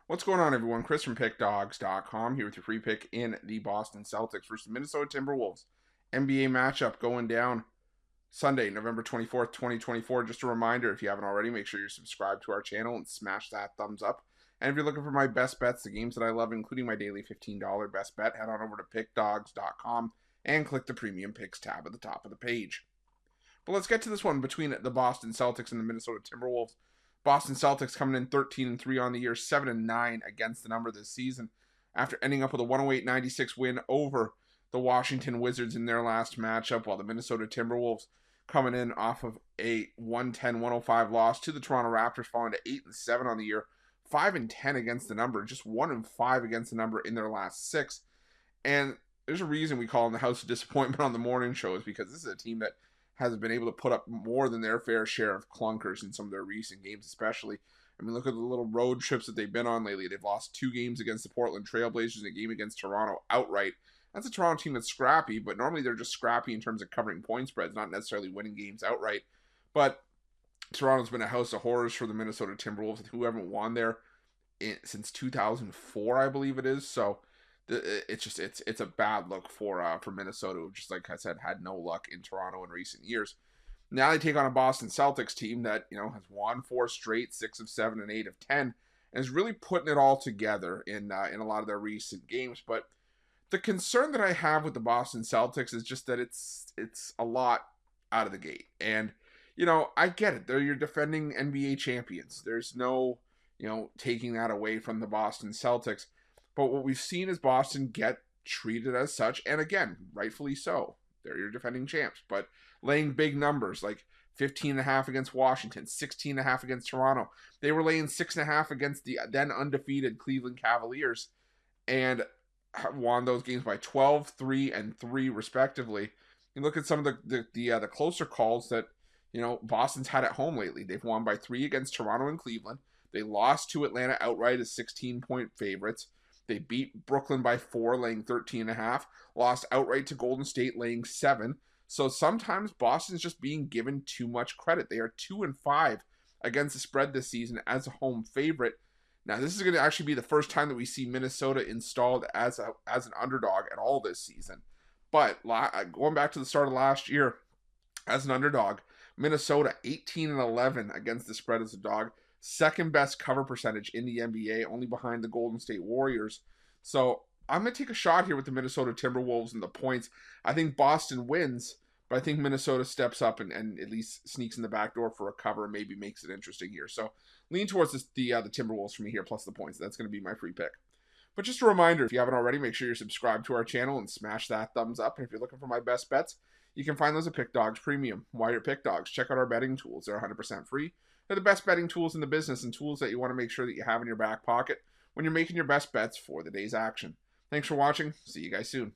What's going on, everyone? Chris from Pickdawgz.com here with your free pick in the Boston Celtics versus the Minnesota Timberwolves. NBA matchup going down Sunday, November 24th, 2024. Just a reminder, if you haven't already, make sure you're subscribed to our channel and smash that thumbs up. And if you're looking for my best bets, the games that I love, including my daily $15 best bet, head on over to Pickdawgz.com and click the Premium Picks tab at the top of the page. But let's get to this one between the Boston Celtics and the Minnesota Timberwolves. Boston Celtics coming in 13-3 on the year, 7-9 against the number this season, after ending up with a 108-96 win over the Washington Wizards in their last matchup, while the Minnesota Timberwolves coming in off of a 110-105 loss to the Toronto Raptors, falling to 8-7 on the year, 5-10 against the number, just 1-5 against the number in their last 6. And there's a reason we call them the House of Disappointment on the morning shows, because this is a team that has been able to put up more than their fair share of clunkers in some of their recent games, especially. I mean, look at the little road trips that they've been on lately. They've lost 2 games against the Portland Trailblazers and a game against Toronto outright. That's a Toronto team that's scrappy, but normally they're just scrappy in terms of covering point spreads, not necessarily winning games outright. But Toronto's been a house of horrors for the Minnesota Timberwolves, who haven't won there since 2004, I believe it is. So it's a bad look for Minnesota, who, just like I said, had no luck in Toronto in recent years. Now they take on a Boston Celtics team that, has won 4 straight, 6 of 7 and 8 of 10, and is really putting it all together in a lot of their recent games. But the concern that I have with the Boston Celtics is just that it's a lot out of the gate. And I get it; they're your defending NBA champions. There's no taking that away from the Boston Celtics. But what we've seen is Boston get treated as such, and again, rightfully so. They're your defending champs, but laying big numbers like 15.5 against Washington, 16.5 against Toronto. They were laying 6.5 against the then undefeated Cleveland Cavaliers, and won those games by 12, 3, and 3 respectively. You look at some of the closer calls that Boston's had at home lately. They've won by 3 against Toronto and Cleveland. They lost to Atlanta outright as 16-point favorites. They beat Brooklyn by 4, laying 13.5. Lost outright to Golden State, laying 7. So sometimes Boston's just being given too much credit. They are 2-5 against the spread this season as a home favorite. Now, this is going to actually be the first time that we see Minnesota installed as an underdog at all this season. But going back to the start of last year, as an underdog, Minnesota 18-11 against the spread as a dog. Second best cover percentage in the NBA, only behind the Golden State Warriors. So I'm going to take a shot here with the Minnesota Timberwolves and the points. I think Boston wins, but I think Minnesota steps up and at least sneaks in the back door for a cover and maybe makes it interesting here. So lean towards the Timberwolves for me here, plus the points. That's going to be my free pick. But just a reminder, if you haven't already, make sure you're subscribed to our channel and smash that thumbs up. And if you're looking for my best bets, you can find those at Pickdawgz Premium. While you're at Pickdawgz, check out our betting tools. They're 100% free. They're the best betting tools in the business, and tools that you want to make sure that you have in your back pocket when you're making your best bets for the day's action. Thanks for watching. See you guys soon.